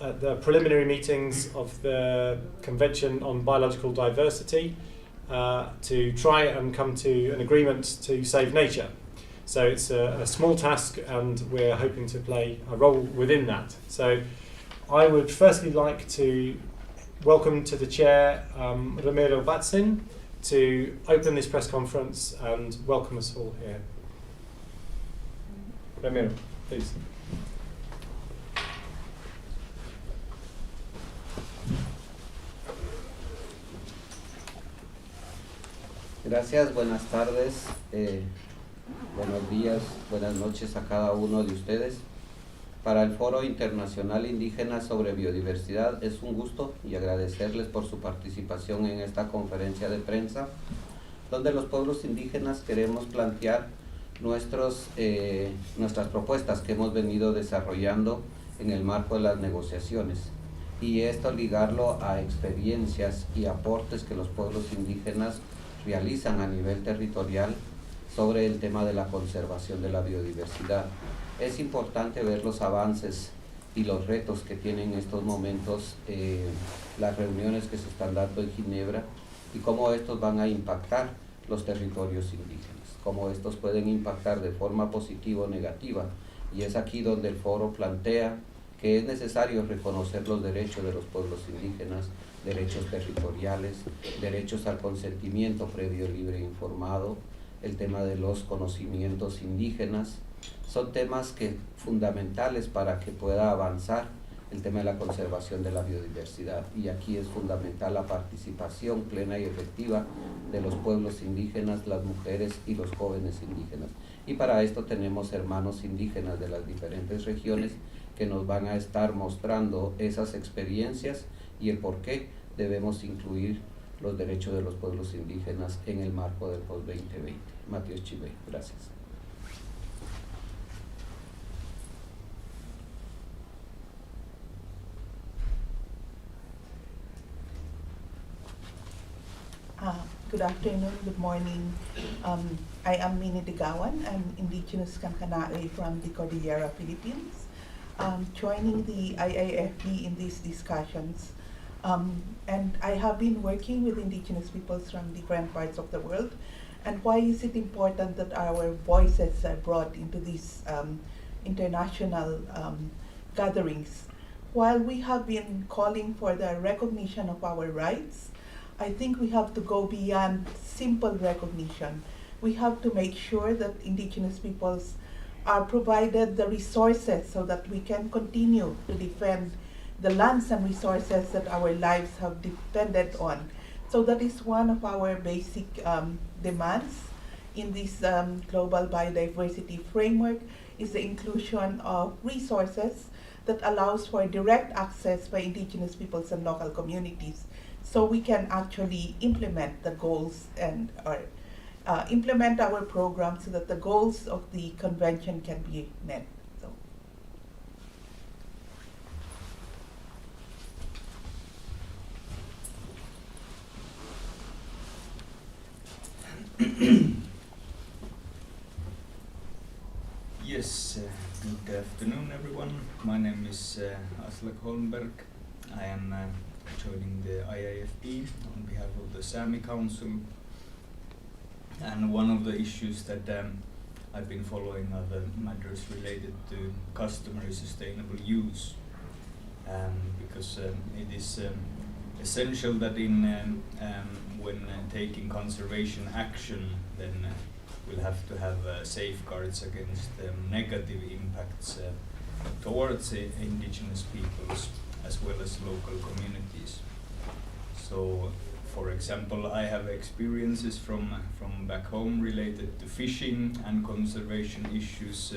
at the preliminary meetings of the Convention on Biological Diversity to try and come to an agreement to save nature. So it's a small task, and we're hoping to play a role within that. So I would firstly like to welcome to the chair Ramiro Batsin to open this press conference and welcome us all here. Ramiro, please. Gracias, buenas tardes, buenos días, buenas noches a cada uno de ustedes. Para el Foro Internacional Indígena sobre Biodiversidad es un gusto y agradecerles por su participación en esta conferencia de prensa, donde los pueblos indígenas queremos plantear nuestras propuestas que hemos venido desarrollando en el marco de las negociaciones, y esto ligarlo a experiencias y aportes que los pueblos indígenas realizan a nivel territorial sobre el tema de la conservación de la biodiversidad. Es importante ver los avances y los retos que tienen en estos momentos las reuniones que se están dando en Ginebra, y cómo estos van a impactar los territorios indígenas, cómo estos pueden impactar de forma positiva o negativa, y es aquí donde el foro plantea que es necesario reconocer los derechos de los pueblos indígenas, derechos territoriales, derechos al consentimiento previo, libre e informado, el tema de los conocimientos indígenas. Son temas fundamentales para que pueda avanzar el tema de la conservación de la biodiversidad, y aquí es fundamental la participación plena y efectiva de los pueblos indígenas, las mujeres y los jóvenes indígenas. Y para esto tenemos hermanos indígenas de las diferentes regiones que nos van a estar mostrando esas experiencias y el por qué debemos incluir los derechos de los pueblos indígenas en el marco del post-2020. Matías Chile, gracias. Good afternoon, good morning. I am Minnie Degawan. I'm Indigenous Kankanae from the Cordillera, Philippines, joining the IIFB in these discussions. And I have been working with Indigenous peoples from different parts of the world. And why is it important that our voices are brought into these international gatherings? While we have been calling for the recognition of our rights, I think we have to go beyond simple recognition. We have to make sure that Indigenous peoples are provided the resources so that we can continue to defend the lands and resources that our lives have depended on. So that is one of our basic demands in this global biodiversity framework, is the inclusion of resources that allows for direct access by Indigenous peoples and local communities, so we can actually implement the goals and implement our program so that the goals of the convention can be met. So. Yes, good afternoon everyone. My name is Aslak Holdenberg. I am joining the IIFB on behalf of the Sami Council, and one of the issues that I've been following are the matters related to customary sustainable use, because it is essential that when taking conservation action, then we'll have to have safeguards against negative impacts towards indigenous peoples as well as local communities. So, for example, I have experiences from back home related to fishing and conservation issues,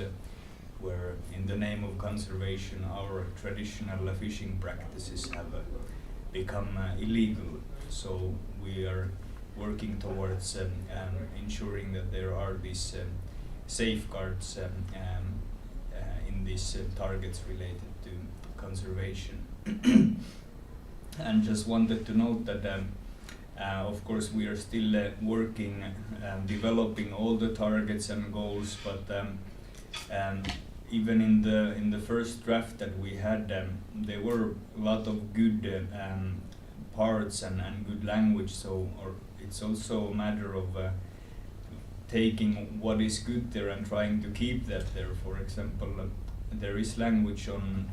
where in the name of conservation our traditional fishing practices have become illegal. So we are working towards ensuring that there are these safeguards in these targets related to conservation. And just wanted to note that of course we are still working, developing all the targets and goals, but even in the first draft that we had, there were a lot of good parts and good language. So, or it's also a matter of taking what is good there and trying to keep that there. For example, there is language on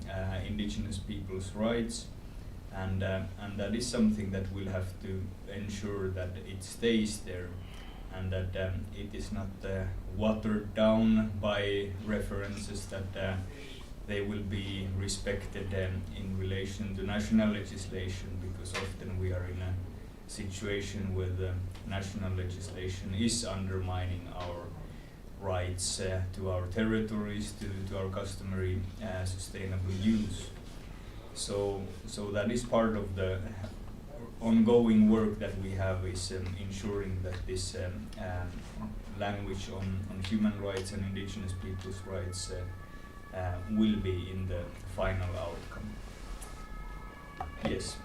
indigenous people's rights, and that is something that we'll have to ensure that it stays there, and that it is not watered down by references, that they will be respected in relation to national legislation, because often we are in a situation where the national legislation is undermining our rights to our territories, to our customary sustainable use. So that is part of the ongoing work that we have, is ensuring that this language on human rights and indigenous people's rights will be in the final outcome. Yes,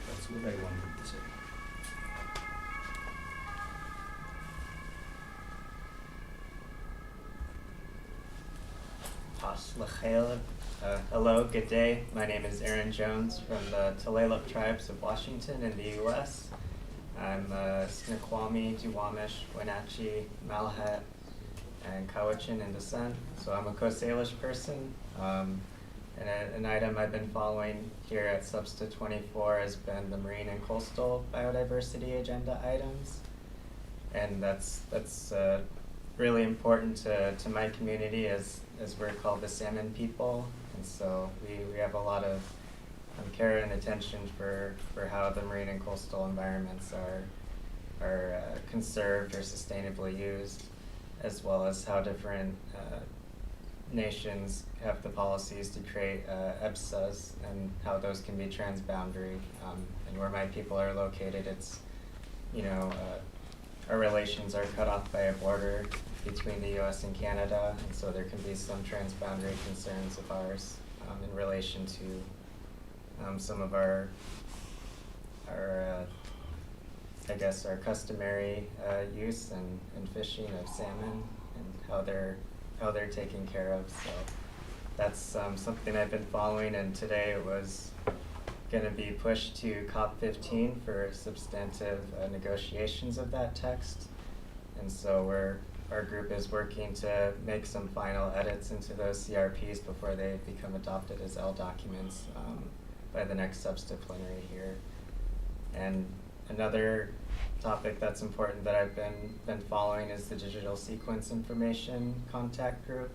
that's what I wanted to say. Aslak. Hello, good day. My name is Aaron Jones from the Tulalip tribes of Washington in the U.S. I'm Snoqualmie, Duwamish, Wenatchee, Malahat, and Cowichan in descent. So I'm a Coast Salish person. And an item I've been following here at SBI 24 has been the marine and coastal biodiversity agenda items. And that's really important to my community, as we're called the salmon people. And so we have a lot of care and attention for how the marine and coastal environments are conserved or sustainably used, as well as how different nations have the policies to create EBSAs and how those can be transboundary. And where my people are located, it's, our relations are cut off by a border between the U.S. and Canada, and so there can be some transboundary concerns of ours in relation to some of our I guess our customary use and fishing of salmon, and how they're taken care of. So that's something I've been following, and today it was going to be pushed to COP15 for substantive negotiations of that text. And so our group is working to make some final edits into those CRPs before they become adopted as L documents by the next substantive plenary here. And another topic that's important that I've been following is the digital sequence information contact group,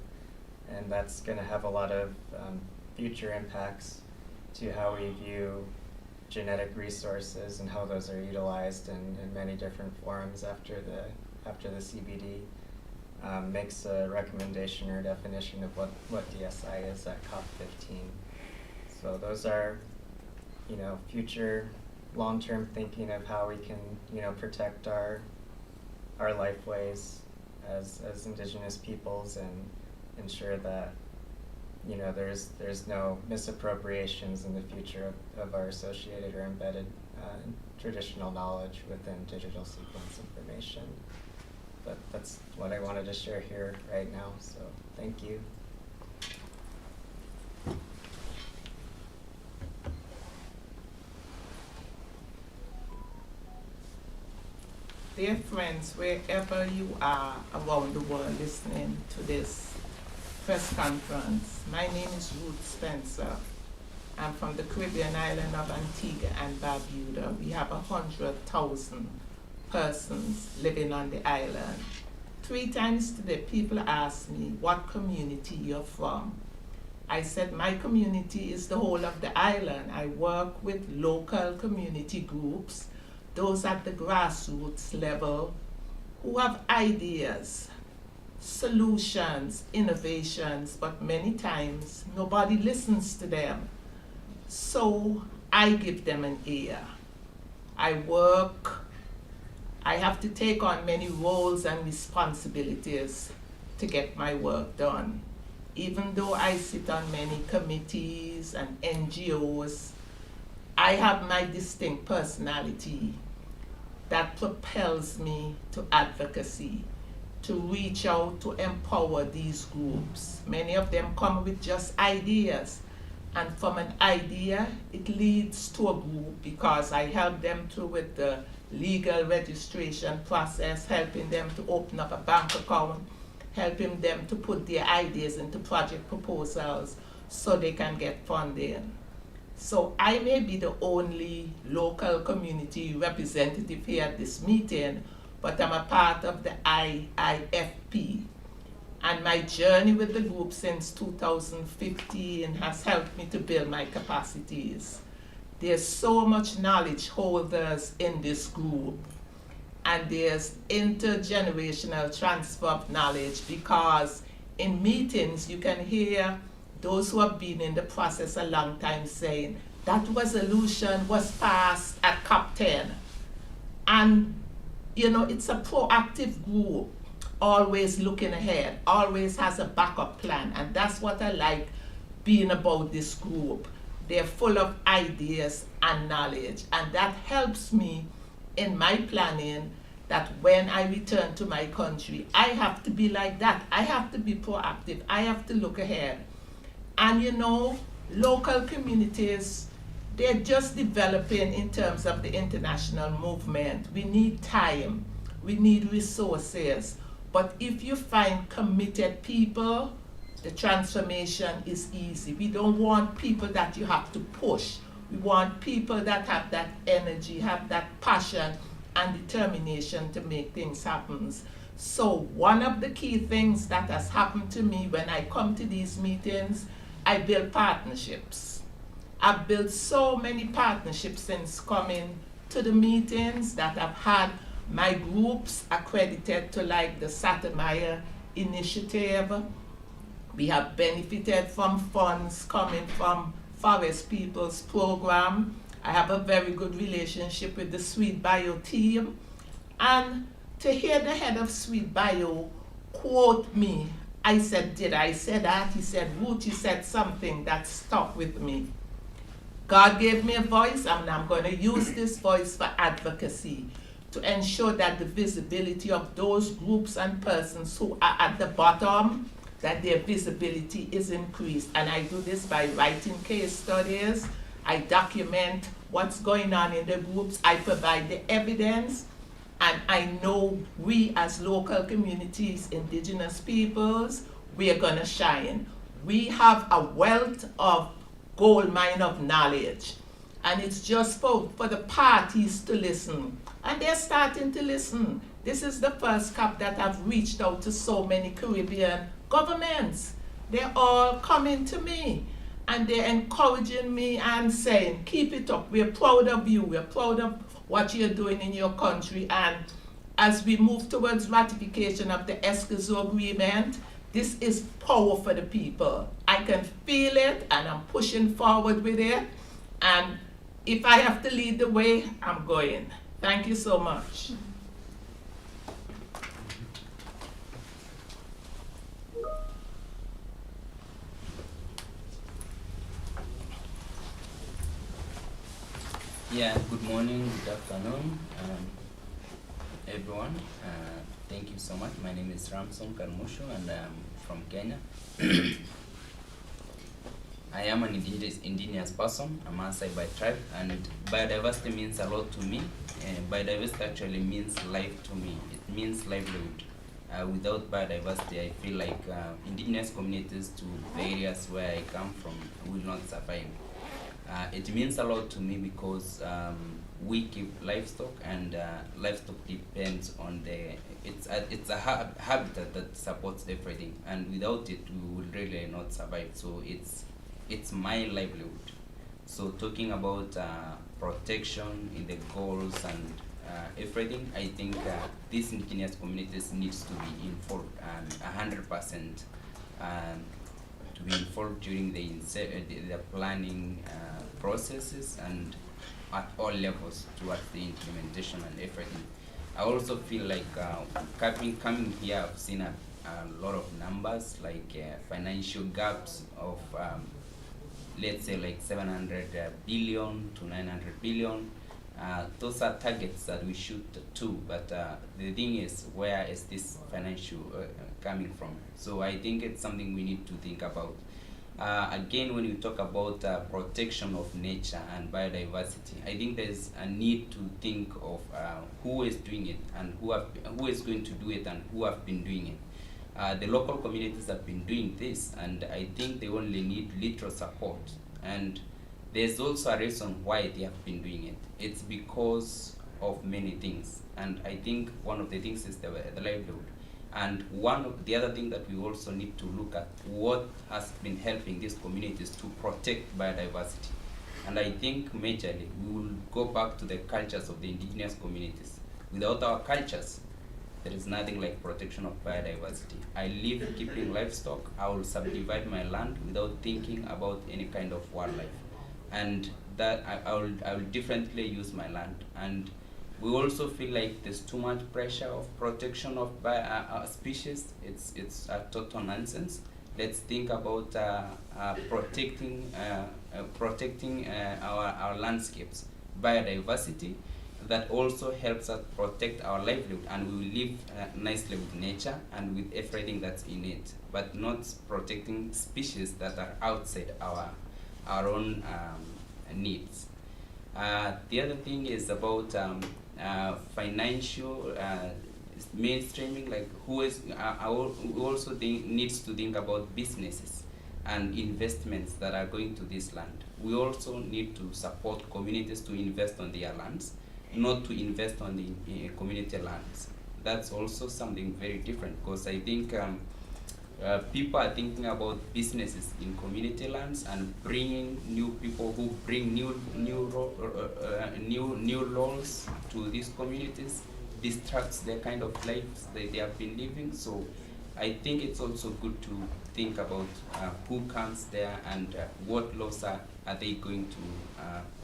and that's going to have a lot of future impacts to how we view genetic resources and how those are utilized in many different forums after the CBD makes a recommendation or definition of what DSI is at COP15. So those are, future long-term thinking of how we can, protect our lifeways as indigenous peoples, and ensure that, there's no misappropriations in the future of our associated or embedded traditional knowledge within digital sequence information. But that's what I wanted to share here right now, so thank you. Dear friends, wherever you are around the world listening to this press conference, my name is Ruth Spencer. I'm from the Caribbean island of Antigua and Barbuda. We have 100,000 persons living on the island. 3 times today, people ask me what community you're from. I said my community is the whole of the island. I work with local community groups, those at the grassroots level who have ideas, solutions, innovations, but many times nobody listens to them. So I give them an ear. I have to take on many roles and responsibilities to get my work done. Even though I sit on many committees and NGOs, I have my distinct personality that propels me to advocacy, to reach out to empower these groups. Many of them come with just ideas, and from an idea it leads to a group, because I help them through with the legal registration process, helping them to open up a bank account, helping them to put their ideas into project proposals so they can get funding. So I may be the only local community representative here at this meeting, but I'm a part of the IIFB. And my journey with the group since 2015 has helped me to build my capacities. There's so much knowledge holders in this group, and there's intergenerational transfer of knowledge, because in meetings you can hear those who have been in the process a long time saying that resolution was passed at COP10. And you know, it's a proactive group, always looking ahead, always has a backup plan, and that's what I like being about this group. They're full of ideas and knowledge, and that helps me in my planning, that when I return to my country, I have to be like that. I have to be proactive. I have to look ahead. And you know, local communities, they're just developing in terms of the international movement. We need time, we need resources, but if you find committed people, the transformation is easy. We don't want people that you have to push. We want people that have that energy, have that passion and determination to make things happen. So one of the key things that has happened to me when I come to these meetings, I build partnerships. I've built so many partnerships since coming to the meetings, that I've had my groups accredited to, like the Sattermeyer Initiative. We have benefited from funds coming from Forest People's Program. I have a very good relationship with the Sweet Bio team. And to hear the head of Sweet Bio quote me, I said, did I say that? He said, Ruth, you said something that stuck with me. God gave me a voice, and I'm going to use this voice for advocacy, to ensure that the visibility of those groups and persons who are at the bottom, that their visibility is increased. And I do this by writing case studies. I document what's going on in the groups. I provide the evidence. And I know we as local communities, indigenous peoples, we are going to shine. We have a wealth of gold mine of knowledge. And it's just for the parties to listen. And they're starting to listen. This is the first COP that I've reached out to so many Caribbean governments. They're all coming to me, and they're encouraging me and saying, keep it up. We're proud of you. We're proud of what you're doing in your country. And as we move towards ratification of the Escazú Agreement, this is power for the people. I can feel it, and I'm pushing forward with it. And if I have to lead the way, I'm going. Thank you so much. Yeah, good morning, good afternoon, everyone. Thank you so much. My name is Carmocho, and I'm from Kenya. I am an indigenous person. I'm Maasai by tribe, and biodiversity means a lot to me. Biodiversity actually means life to me. It means livelihood. Without biodiversity, I feel like indigenous communities to the areas where I come from will not survive. It means a lot to me because we keep livestock, and livestock depends on it's a habitat that supports everything, and without it we will really not survive. So it's my livelihood. So talking about protection in the goals and everything, I think these indigenous communities needs to be involved 100%. To be involved during the planning processes and at all levels towards the implementation and everything. I also feel like coming here, I've seen a lot of numbers, like financial gaps of let's say like 700 billion to 900 billion. Those are targets that we shoot to, but the thing is, where is this financial coming from? So I think it's something we need to think about. Again, when you talk about protection of nature and biodiversity, I think there's a need to think of who is doing it and who is going to do it and who have been doing it. The local communities have been doing this, and I think they only need little support. And there's also a reason why they have been doing it. It's because of many things, and I think one of the things is the livelihood. And one of the other thing that we also need to look at, what has been helping these communities to protect biodiversity. And I think majorly we will go back to the cultures of the indigenous communities. Without our cultures, there is nothing like protection of biodiversity. I live keeping livestock. I will subdivide my land without thinking about any kind of wildlife. And that I will differently use my land. And we also feel like there's too much pressure of protection of species. It's a total nonsense. Let's think about protecting our landscapes, biodiversity. That also helps us protect our livelihood, and we will live nicely with nature and with everything that's in it, but not protecting species that are outside our own needs. The other thing is about financial mainstreaming, like we also needs to think about businesses and investments that are going to this land. We also need to support communities to invest on their lands, not to invest on the community lands. That's also something very different, because I think people are thinking about businesses in community lands, and bringing new people who bring new laws to these communities distracts the kind of lives that they have been living. So I think it's also good to think about who comes there and what laws are they going to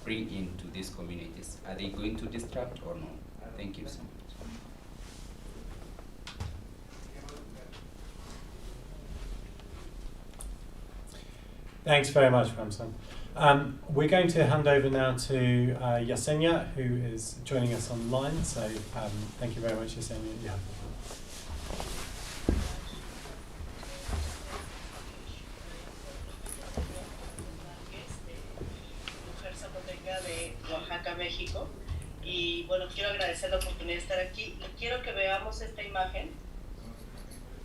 bring into these communities. Are they going to distract or no? Thank you so much. Thanks very much, Ramson. We're going to hand over now to Yesenia, who is joining us online. So thank you very much, Yesenia. Yeah. De Oaxaca, México, y bueno, quiero agradecer la oportunidad de estar aquí. Quiero que veamos esta imagen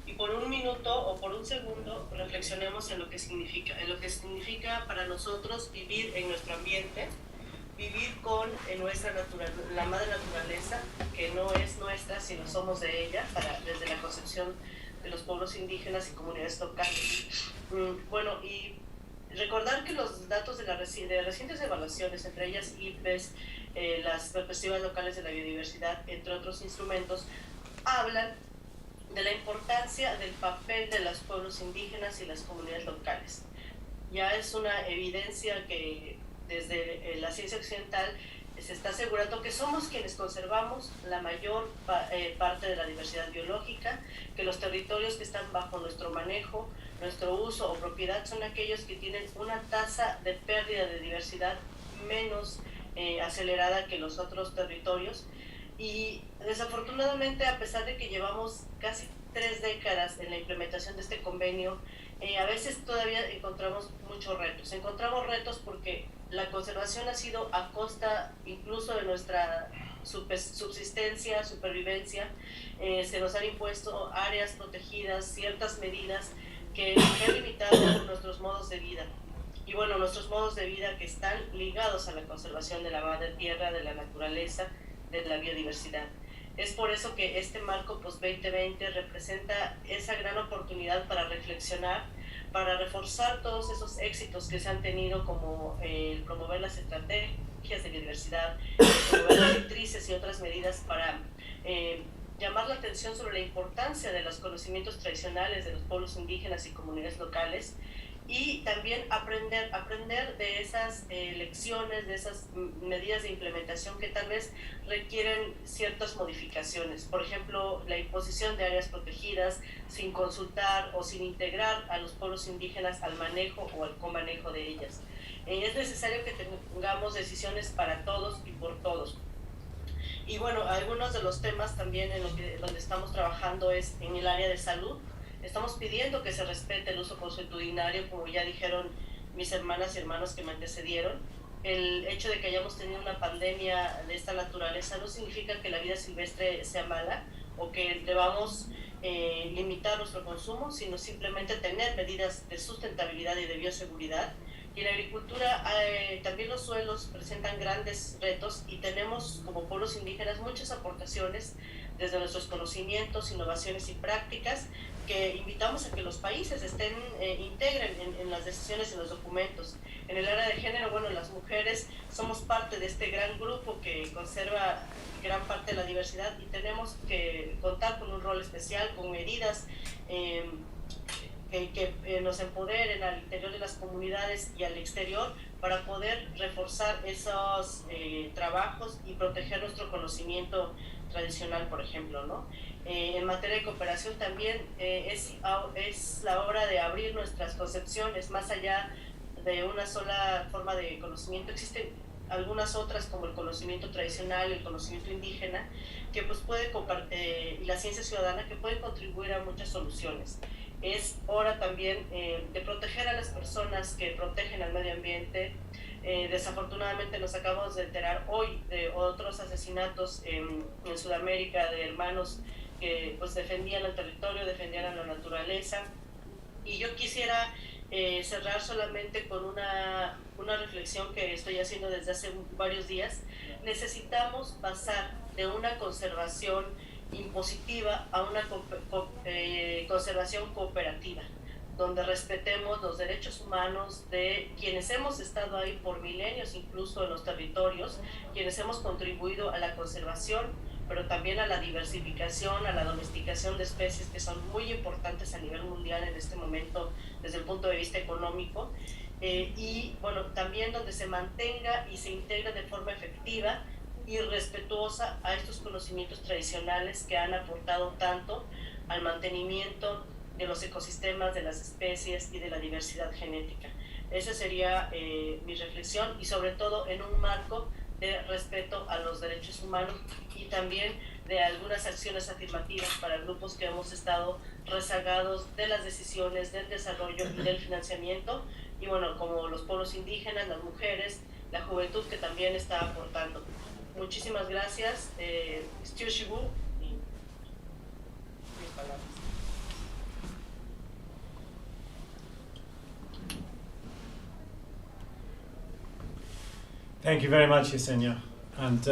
y por un minuto o por un segundo reflexionemos en lo que significa para nosotros vivir en nuestro ambiente, vivir con la madre naturaleza, que no es nuestra, sino somos de ella, desde la concepción de los pueblos indígenas y comunidades locales. Bueno, y recordar que los datos de recientes evaluaciones, entre ellas IPES, las perspectivas locales de la biodiversidad, entre otros instrumentos, hablan de la importancia del papel de los pueblos indígenas y las comunidades locales. Ya es una evidencia que desde la ciencia occidental se está asegurando que somos quienes conservamos la mayor parte de la diversidad biológica, que los territorios que están bajo nuestro manejo, nuestro uso o propiedad son aquellos que tienen una tasa de pérdida de diversidad menos acelerada que los otros territorios. Y desafortunadamente, a pesar de que llevamos casi 3 décadas en la implementación de este convenio, a veces todavía encontramos muchos retos. Encontramos retos porque la conservación ha sido a costa incluso de nuestra subsistencia, supervivencia. Se nos han impuesto áreas protegidas, ciertas medidas que han limitado nuestros modos de vida. Y bueno, nuestros modos de vida que están ligados a la conservación de la madre tierra, de la naturaleza, de la biodiversidad. Es por eso que este marco post-2020 representa esa gran oportunidad para reflexionar, para reforzar todos esos éxitos que se han tenido, como el promover las estrategias de biodiversidad, promover las directrices y otras medidas para llamar la atención sobre la importancia de los conocimientos tradicionales de los pueblos indígenas y comunidades locales, y también aprender de esas lecciones, de esas medidas de implementación que tal vez requieren ciertas modificaciones. Por ejemplo, la imposición de áreas protegidas sin consultar o sin integrar a los pueblos indígenas al manejo o al comanejo de ellas. Es necesario que tengamos decisiones para todos y por todos. Y bueno, algunos de los temas también donde estamos trabajando es en el área de salud. Estamos pidiendo que se respete el uso consuetudinario, como ya dijeron mis hermanas y hermanos que me antecedieron. El hecho de que hayamos tenido una pandemia de esta naturaleza no significa que la vida silvestre sea mala o que debamos limitar nuestro consumo, sino simplemente tener medidas de sustentabilidad y de bioseguridad. Y en la agricultura también los suelos presentan grandes retos y tenemos como pueblos indígenas muchas aportaciones desde nuestros conocimientos, innovaciones y prácticas que invitamos a que los países integren en las decisiones y los documentos. En el área de género, bueno, las mujeres somos parte de este gran grupo que conserva gran parte de la diversidad y tenemos que contar con un rol especial, con medidas que nos empoderen al interior de las comunidades y al exterior para poder reforzar esos trabajos y proteger nuestro conocimiento tradicional, por ejemplo, ¿no? En materia de cooperación también es la hora de abrir nuestras concepciones más allá de una sola forma de conocimiento. Existen algunas otras como el conocimiento tradicional, el conocimiento indígena, que pues y la ciencia ciudadana que pueden contribuir a muchas soluciones. Es hora también de proteger a las personas que protegen al medio ambiente. Desafortunadamente nos acabamos de enterar hoy de otros asesinatos en Sudamérica de hermanos que pues defendían el territorio, defendían a la naturaleza. Y yo quisiera cerrar solamente con una reflexión que estoy haciendo desde hace varios días. Necesitamos pasar de una conservación impositiva a una conservación cooperativa, donde respetemos los derechos humanos de quienes hemos estado ahí por milenios, incluso en los territorios, quienes hemos contribuido a la conservación, pero también a la diversificación, a la domesticación de especies que son muy importantes a nivel mundial en este momento desde el punto de vista económico, y bueno, también donde se mantenga y se integre de forma efectiva y respetuosa a estos conocimientos tradicionales que han aportado tanto al mantenimiento de los ecosistemas, de las especies y de la diversidad genética. Esa sería mi reflexión, y sobre todo en un marco de respeto a los derechos humanos y también de algunas acciones afirmativas para grupos que hemos estado rezagados de las decisiones, del desarrollo y del financiamiento, y bueno, como los pueblos indígenas, las mujeres, la juventud que también está aportando. Muchísimas gracias. Stu Shibu, y mis palabras. Thank you very much, Yesenia. And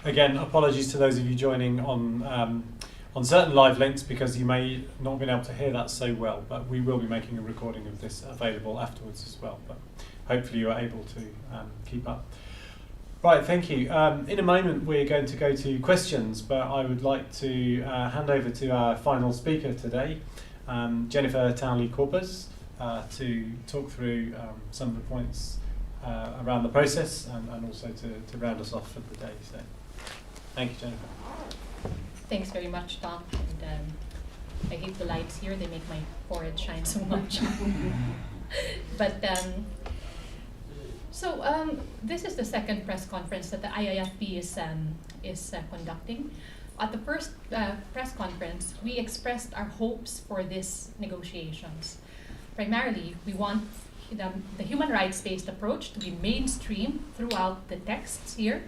again, apologies to those of you joining on certain live links because you may not have been able to hear that so well, but we will be making a recording of this available afterwards as well. But hopefully you are able to keep up. Right, thank you. In a moment we're going to go to questions, but I would like to hand over to our final speaker today, Jennifer Townley-Corpus, to talk through some of the points around the process and also to round us off for the day. So, thank you, Jennifer. Thanks very much, Tom. And I hate the lights here; they make my forehead shine so much. But this is the second press conference that the IIFB is conducting. At the first press conference, we expressed our hopes for these negotiations. Primarily, we want the human rights-based approach to be mainstream throughout the texts here,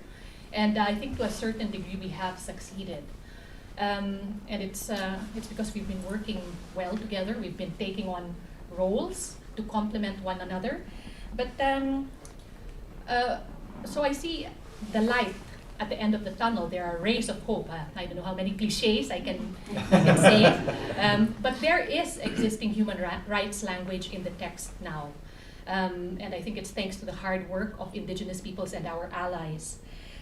and I think to a certain degree we have succeeded. And it's because we've been working well together. We've been taking on roles to complement one another. But so I see the light at the end of the tunnel. There are rays of hope. I don't know how many cliches I can say, but there is existing human rights language in the text now. And I think it's thanks to the hard work of indigenous peoples and our allies.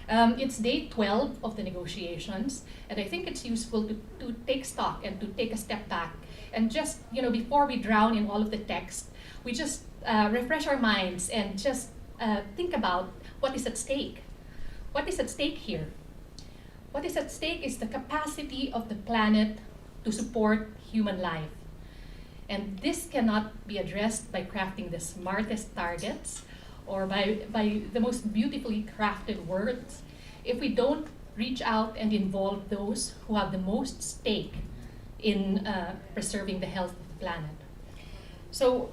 It's day 12 of the negotiations, and I think it's useful to take stock and to take a step back and just, before we drown in all of the text, we just refresh our minds and just think about what is at stake. What is at stake here? What is at stake is the capacity of the planet to support human life. And this cannot be addressed by crafting the smartest targets or by the most beautifully crafted words, if we don't reach out and involve those who have the most stake in preserving the health of the planet. So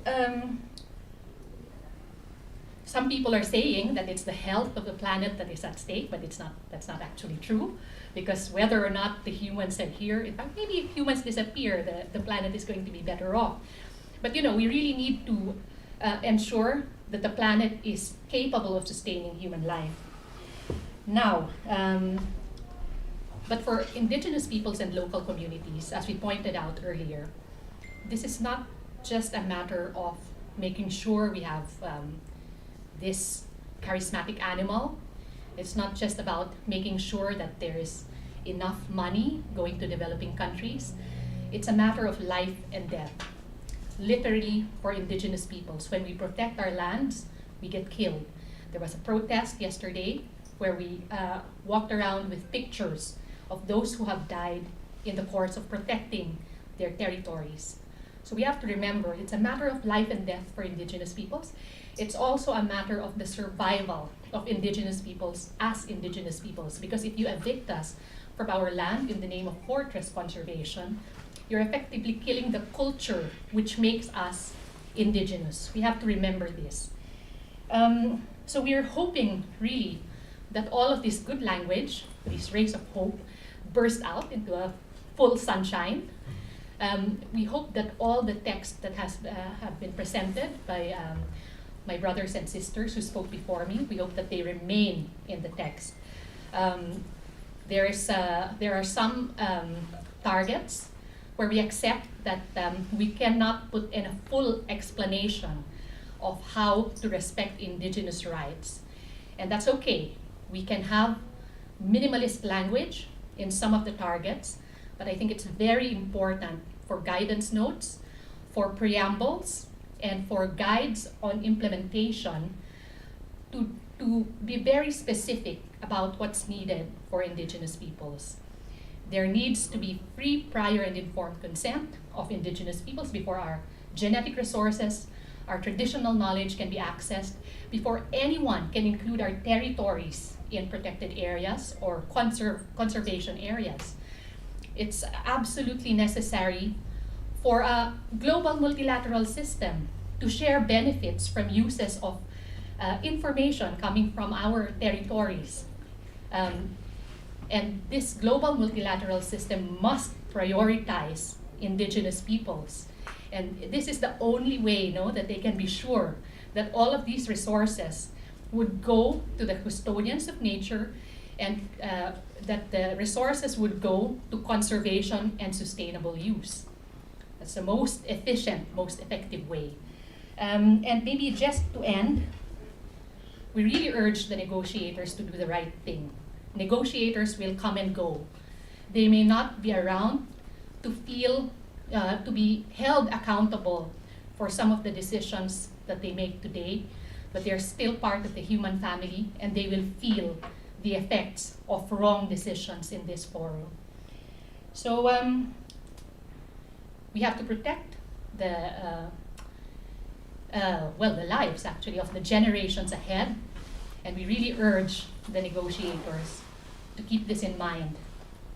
some people are saying that it's the health of the planet that is at stake, but that's not actually true, because whether or not the humans adhere, in fact, maybe if humans disappear, the planet is going to be better off. But we really need to ensure that the planet is capable of sustaining human life. Now, but for indigenous peoples and local communities, as we pointed out earlier, this is not just a matter of making sure we have this charismatic animal. It's not just about making sure that there is enough money going to developing countries. It's a matter of life and death. Literally, for indigenous peoples, when we protect our lands, we get killed. There was a protest yesterday where we walked around with pictures of those who have died in the course of protecting their territories. So we have to remember, it's a matter of life and death for indigenous peoples. It's also a matter of the survival of indigenous peoples as indigenous peoples, because if you evict us from our land in the name of fortress conservation, you're effectively killing the culture which makes us indigenous. We have to remember this. So we are hoping, really, that all of this good language, this rays of hope, burst out into a full sunshine. We hope that all the texts that have been presented by my brothers and sisters who spoke before me, we hope that they remain in the text. There are some targets where we accept that we cannot put in a full explanation of how to respect indigenous rights. And that's okay. We can have minimalist language in some of the targets, but I think it's very important for guidance notes, for preambles, and for guides on implementation to be very specific about what's needed for indigenous peoples. There needs to be free, prior, and informed consent of indigenous peoples before our genetic resources, our traditional knowledge can be accessed, before anyone can include our territories in protected areas or conservation areas. It's absolutely necessary for a global multilateral system to share benefits from uses of information coming from our territories. And this global multilateral system must prioritize indigenous peoples. And this is the only way, that they can be sure that all of these resources would go to the custodians of nature, and that the resources would go to conservation and sustainable use. That's the most efficient, most effective way. And maybe just to end, we really urge the negotiators to do the right thing. Negotiators will come and go. They may not be around to feel, to be held accountable for some of the decisions that they make today, but they're still part of the human family, and they will feel the effects of wrong decisions in this forum. So we have to protect the lives actually of the generations ahead, and we really urge the negotiators to keep this in mind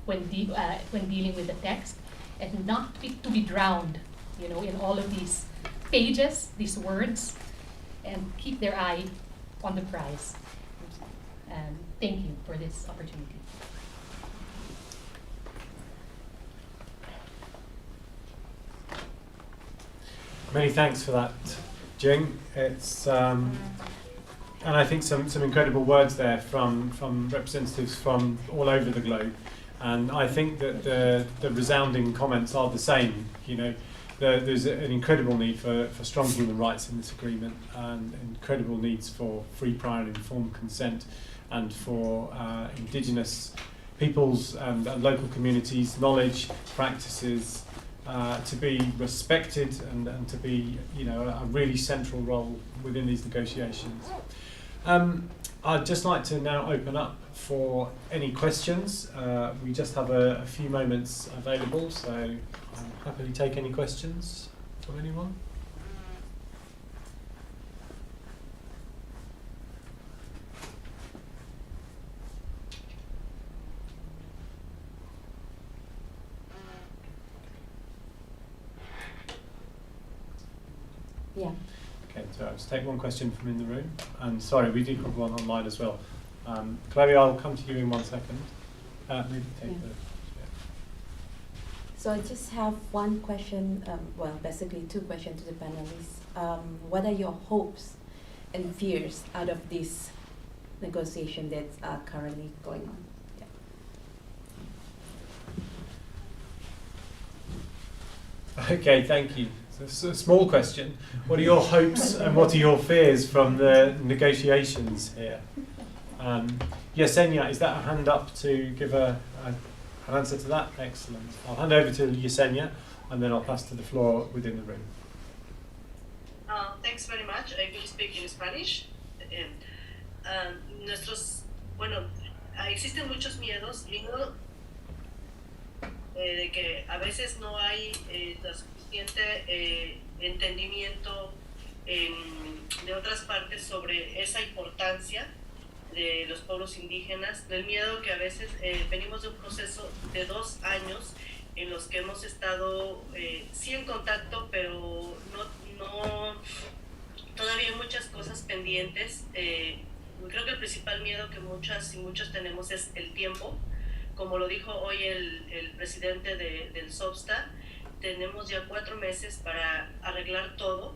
when dealing with the text, and not to be drowned, in all of these pages, these words, and keep their eye on the prize. And thank you for this opportunity. Many thanks for that, Jing. It's and I think some incredible words there from representatives from all over the globe. And I think that the resounding comments are the same. There's an incredible need for strong human rights in this agreement, and incredible needs for free, prior, and informed consent, and for indigenous peoples and local communities' knowledge, practices, to be respected and to be, a really central role within these negotiations. I'd just like to now open up for any questions. We just have a few moments available, so I'll happily take any questions from anyone. So I'll just take one question from in the room. And sorry, we do have one online as well. Chloe, I'll come to you in 1 second. Maybe take the... So I just have one question, well, basically two questions to the panelists. What are your hopes and fears out of this negotiation that's currently going on? Yeah. Okay, thank you. So it's a small question. What are your hopes and what are your fears from the negotiations here? Yesenia, is that a hand up to give an answer to that? Excellent. I'll hand over to Yesenia and then I'll pass to the floor within the room. Thanks very much. I will speak in Spanish. Existen muchos miedos, miedo de que a veces no hay la suficiente entendimiento de otras partes sobre esa importancia de los pueblos indígenas, del miedo que a veces venimos de un proceso de 2 años en los que hemos estado sí en contacto, pero no todavía hay muchas cosas pendientes. Creo que el principal miedo que muchas y muchos tenemos es el tiempo. Como lo dijo hoy el presidente del SOBSTA, tenemos ya 4 meses para arreglar todo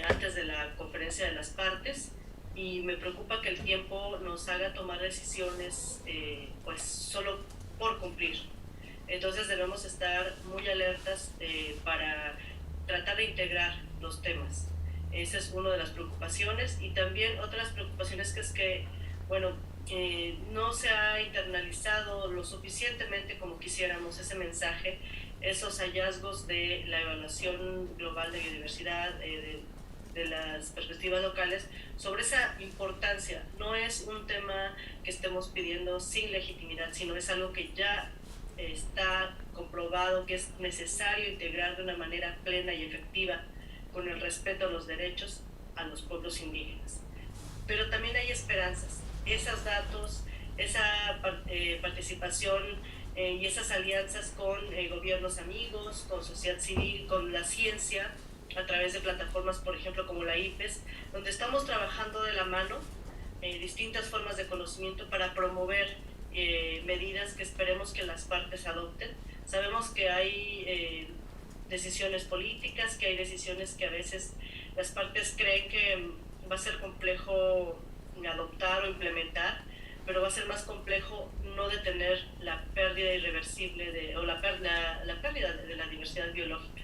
antes de la conferencia de las partes, y me preocupa que el tiempo nos haga tomar decisiones pues solo por cumplir. Entonces debemos estar muy alertas para tratar de integrar los temas. Esa es una de las preocupaciones, y también otras preocupaciones que es que, bueno, no se ha internalizado lo suficientemente como quisiéramos ese mensaje, esos hallazgos de la evaluación global de biodiversidad, de las perspectivas locales, sobre esa importancia. No es un tema que estemos pidiendo sin legitimidad, sino es algo que ya está comprobado que es necesario integrar de una manera plena y efectiva con el respeto a los derechos a los pueblos indígenas. Pero también hay esperanzas. Esos datos, esa participación y esas alianzas con gobiernos amigos, con sociedad civil, con la ciencia, a través de plataformas, por ejemplo, como la IPES, donde estamos trabajando de la mano distintas formas de conocimiento para promover medidas que esperemos que las partes adopten. Sabemos que hay decisiones políticas, que hay decisiones que a veces las partes creen que va a ser complejo adoptar o implementar, pero va a ser más complejo no detener la pérdida irreversible o la pérdida de la diversidad biológica.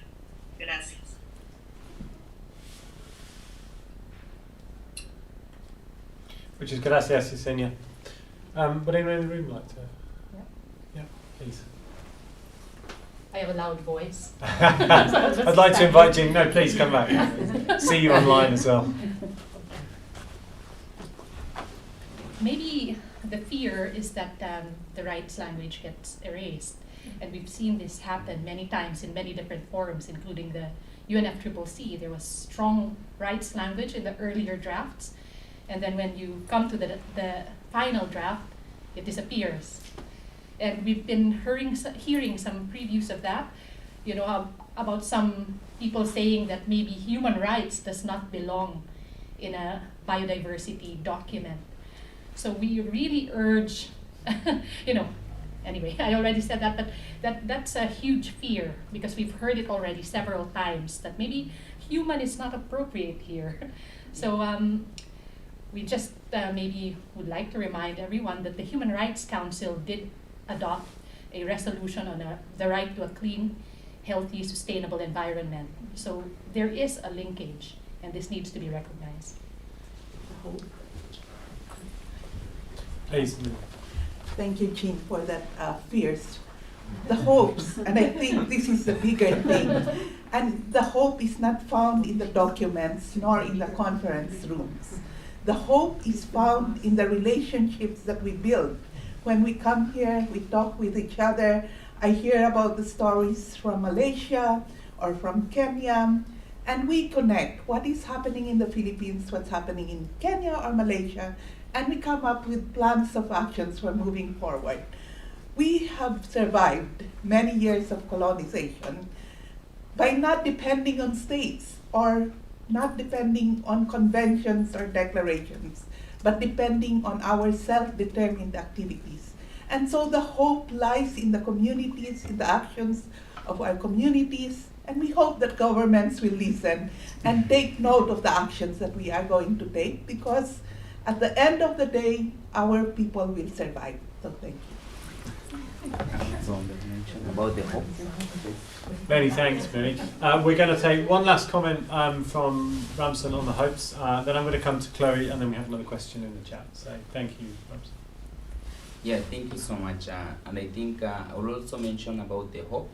Gracias. Muchas gracias, Yesenia. Would anyone in the room like to? Yeah, please. I have a loud voice. I'd like to invite you. No, please come back. See you online as well. Maybe the fear is that the rights language gets erased. And we've seen this happen many times in many different forums, including the UNFCCC. There was strong rights language in the earlier drafts. And then when you come to the final draft, it disappears. And we've been hearing some previews of that, you know, about some people saying that maybe human rights does not belong in a biodiversity document. So we really urge, you know, anyway, I already said that, but that's a huge fear, because we've heard it already several times, that maybe human is not appropriate here. So we just maybe would like to remind everyone that the Human Rights Council did adopt a resolution on the right to a clean, healthy, sustainable environment. So there is a linkage, and this needs to be recognized. Please. Thank you, Jean, for that fears. The hopes, and I think this is the bigger thing. And the hope is not found in the documents nor in the conference rooms. The hope is found in the relationships that we build. When we come here, we talk with each other. I hear about the stories from Malaysia or from Kenya, and we connect what is happening in the Philippines, what's happening in Kenya or Malaysia, and we come up with plans of actions for moving forward. We have survived many years of colonization by not depending on states or not depending on conventions or declarations, but depending on our self-determined activities. And so the hope lies in the communities, in the actions of our communities, and we hope that governments will listen and take note of the actions that we are going to take, because at the end of the day, our people will survive. So thank you. About the hope. Many thanks, Mary. We're going to take one last comment from Ramson on the hopes, then I'm going to come to Chloe, and then we have another question in the chat. So thank you, Ramson. Yeah, thank you so much. And I think I will also mention about the hope.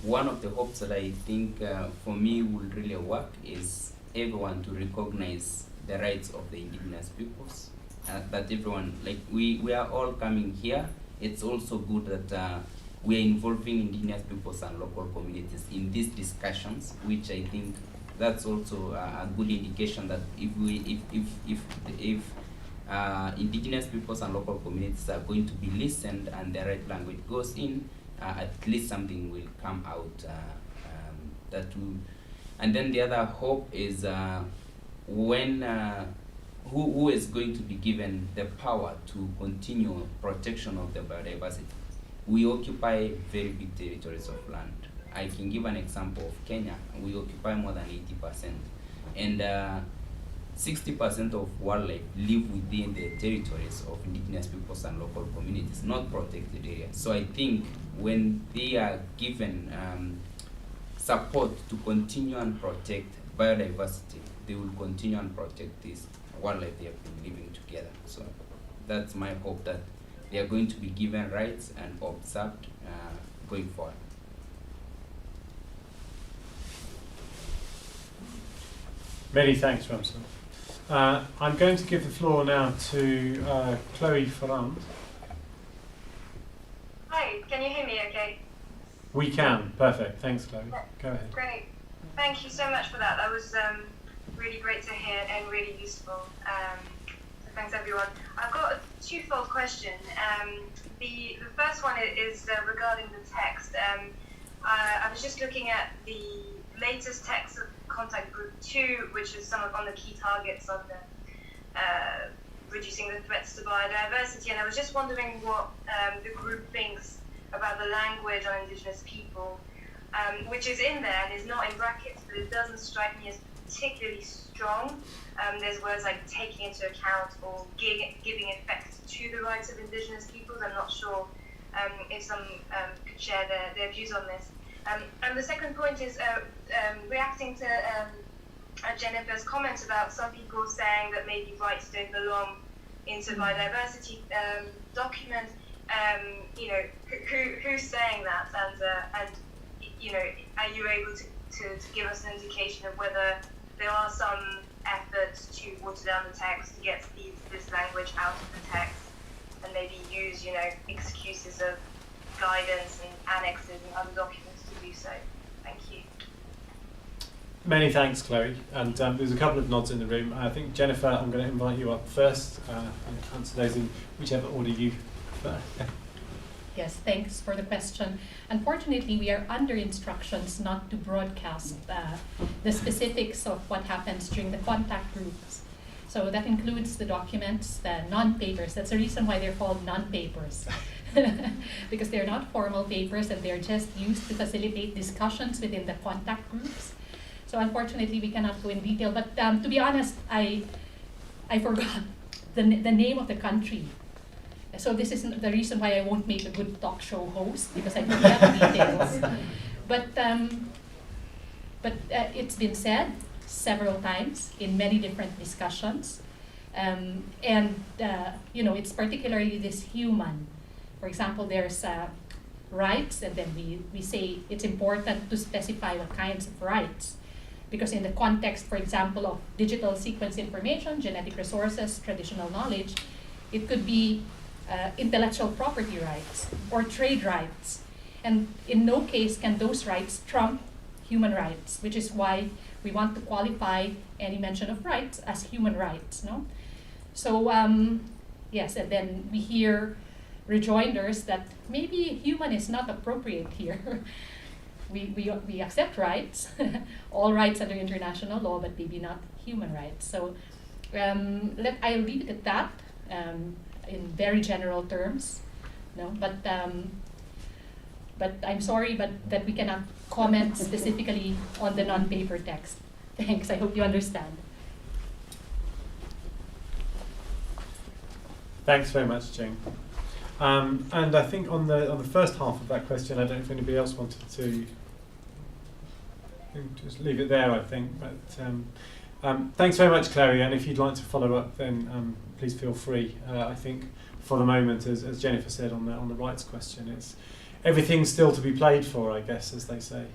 One of the hopes that I think for me would really work is everyone to recognize the rights of the indigenous peoples. That everyone, like we are all coming here. It's also good that we are involving indigenous peoples and local communities in these discussions, which I think that's also a good indication that if indigenous peoples and local communities are going to be listened and the right language goes in, at least something will come out and then the other hope is when who is going to be given the power to continue protection of the biodiversity. We occupy very big territories of land. I can give an example of Kenya. We occupy more than 80%. And 60% of wildlife live within the territories of indigenous peoples and local communities, not protected areas. So I think when they are given support to continue and protect biodiversity, they will continue and protect this wildlife they have been living together. So that's my hope, that they are going to be given rights and observed going forward. Many thanks, Ramson. I'm going to give the floor now to Chloe Ferrand. Hi, can you hear me okay? We can. Perfect. Thanks, Chloe. Go ahead. Great. Thank you so much for that. That was really great to hear and really useful. So thanks, everyone. I've got a twofold question. The first one is regarding the text. I was just looking at the latest text of Contact Group 2, which is some of on the key targets of the reducing the threats to biodiversity, and I was just wondering what the group thinks about the language on Indigenous people, which is in there and is not in brackets, but it doesn't strike me as particularly strong. There's words like taking into account or giving effect to the rights of Indigenous peoples. I'm not sure if some could share their views on this. And the second point is reacting to Jennifer's comments about some people saying that maybe rights don't belong into biodiversity documents. You know, who's saying that? And you know, are you able to give us an indication of whether there are some efforts to water down the text, to get this language out of the text, and maybe use, you know, excuses of guidance and annexes and other documents to do so? Thank you. Many thanks, Chloe. And there's a couple of nods in the room. I think, Jennifer, I'm going to invite you up first and answer those in whichever order you prefer. Yes, thanks for the question. Unfortunately, we are under instructions not to broadcast the specifics of what happens during the contact groups. So that includes the documents, the non-papers. That's the reason why they're called non-papers. Because they're not formal papers and they're just used to facilitate discussions within the contact groups. So unfortunately, we cannot go in detail. But to be honest, I forgot the name of the country. So this is the reason why I won't make a good talk show host, because I don't have details. But it's been said several times in many different discussions. You know, it's particularly this human. For example, there's rights, and then we say it's important to specify what kinds of rights. Because in the context, for example, of digital sequence information, genetic resources, traditional knowledge, it could be intellectual property rights or trade rights. And in no case can those rights trump human rights, which is why we want to qualify any mention of rights as human rights, no? So, yes, and then we hear rejoinders that maybe human is not appropriate here. we accept rights, all rights under international law, but maybe not human rights. So I'll leave it at that in very general terms. No, but I'm sorry, but that we cannot comment specifically on the non-paper text. Thanks. I hope you understand. Thanks very much, Jing. And I think on the first half of that question, I don't know if anybody else wanted to just leave it there, I think. But thanks very much, Clary. And if you'd like to follow up, then please feel free. I think for the moment, as Jennifer said on the rights question, it's everything's still to be played for, I guess, as they say.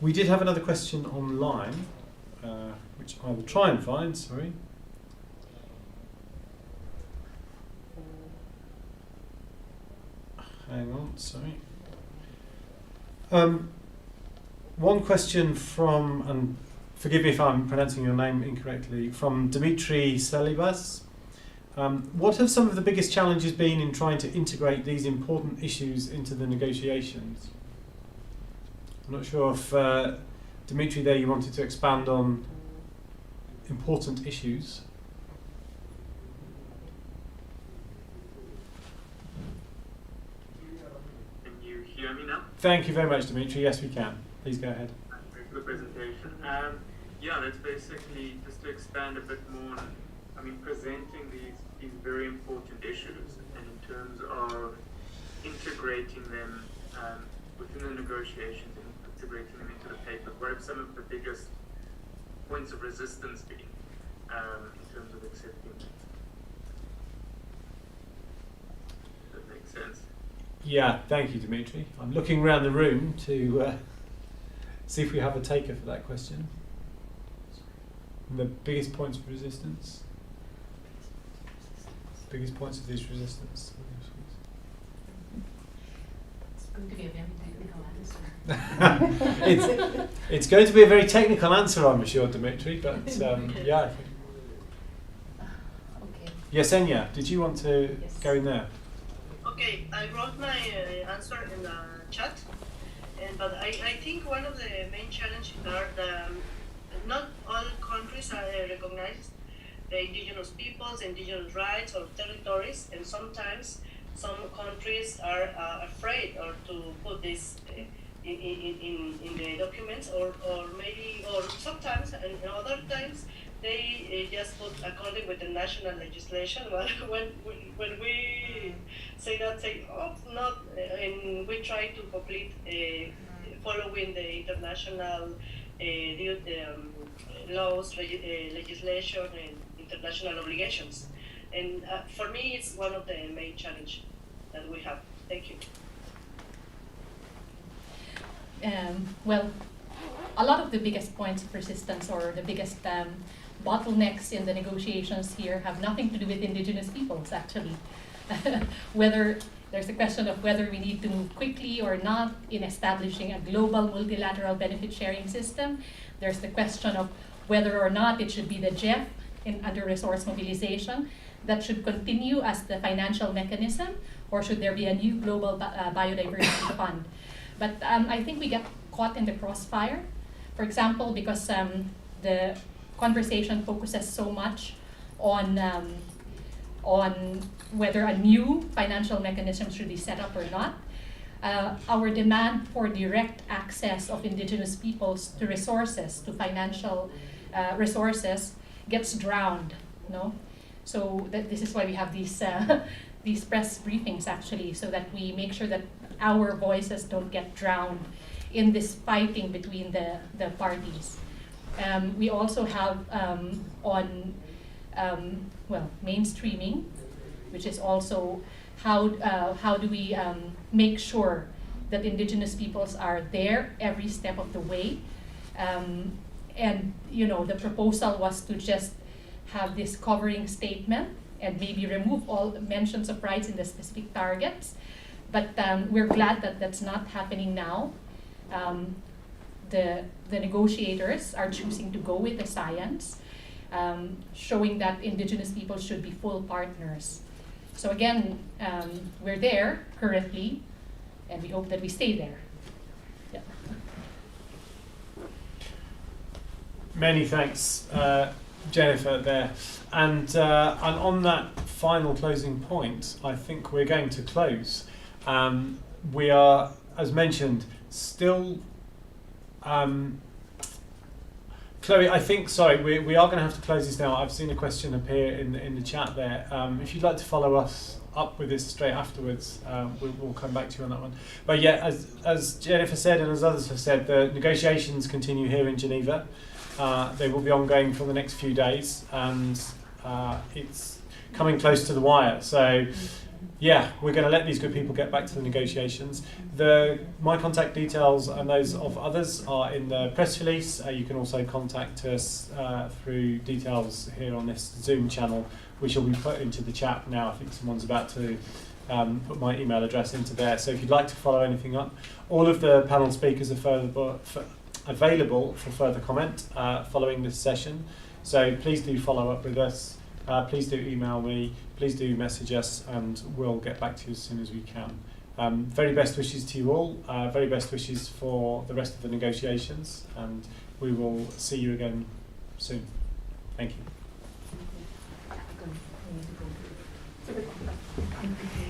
We did have another question online, which I will try and find. Sorry. Hang on, sorry. One question from, and forgive me if I'm pronouncing your name incorrectly, from Dimitri Celibas. What have some of the biggest challenges been in trying to integrate these important issues into the negotiations? I'm not sure if, Dimitri, there you wanted to expand on important issues. Hear me now? Thank you very much, Dimitri. Yes, we can. Please go ahead. Thanks for the presentation. Yeah, that's basically just to expand a bit more on, I mean, presenting these very important issues, and in terms of integrating them within the negotiations and integrating them into the paper. What have some of the biggest points of resistance been in terms of accepting that? Does that make sense? Yeah, thank you, Dimitri. I'm looking around the room to see if we have a taker for that question. And the biggest points of resistance? Biggest points of this resistance? It's going to be a very technical answer. It's going to be a very technical answer, I'm sure, Dimitri, but yeah, I think. Okay. Yesenia, did you want to go in there? Okay, I wrote my answer in the chat, but I think one of the main challenges are that not all countries recognize the indigenous peoples, indigenous rights or territories, and sometimes some countries are afraid or to put this in the documents, or sometimes, and other times they just put according with the national legislation. Well, when we say oh, not, and we try to complete following the international laws, legislation, and international obligations. And for me, it's one of the main challenges that we have. Thank you. Well, a lot of the biggest points of resistance or the biggest bottlenecks in the negotiations here have nothing to do with indigenous peoples, actually. Whether there's a question of whether we need to move quickly or not in establishing a global multilateral benefit sharing system. There's the question of whether or not it should be the GEF under resource mobilization that should continue as the financial mechanism, or should there be a new global biodiversity fund. But I think we get caught in the crossfire, for example, because the conversation focuses so much on whether a new financial mechanism should be set up or not. Our demand for direct access of indigenous peoples to resources, to financial resources, gets drowned. No, so this is why we have these these press briefings, actually, so that we make sure that our voices don't get drowned in this fighting between the parties. We also have mainstreaming, which is also how do we make sure that indigenous peoples are there every step of the way. And the proposal was to just have this covering statement and maybe remove all mentions of rights in the specific targets. But we're glad that that's not happening now. The negotiators are choosing to go with the science, showing that indigenous people should be full partners. So again, we're there currently, and we hope that we stay there. Yeah. Many thanks, Jennifer, there. And on that final closing point, I think we're going to close. We are, as mentioned, still... Chloe, I think, sorry, we are going to have to close this now. I've seen a question appear in the chat there. If you'd like to follow us up with this straight afterwards, we'll come back to you on that one. But yeah, as Jennifer said and as others have said, the negotiations continue here in Geneva. They will be ongoing for the next few days, and it's coming close to the wire. So yeah, we're going to let these good people get back to the negotiations. My contact details and those of others are in the press release. You can also contact us through details here on this Zoom channel, which will be put into the chat now. I think someone's about to put my email address into there. So if you'd like to follow anything up, all of the panel speakers are available for further comment following this session. So please do follow up with us. Please do email me. Please do message us, and we'll get back to you as soon as we can. Very best wishes to you all. Very best wishes for the rest of the negotiations, and we will see you again soon. Thank you. Thank you.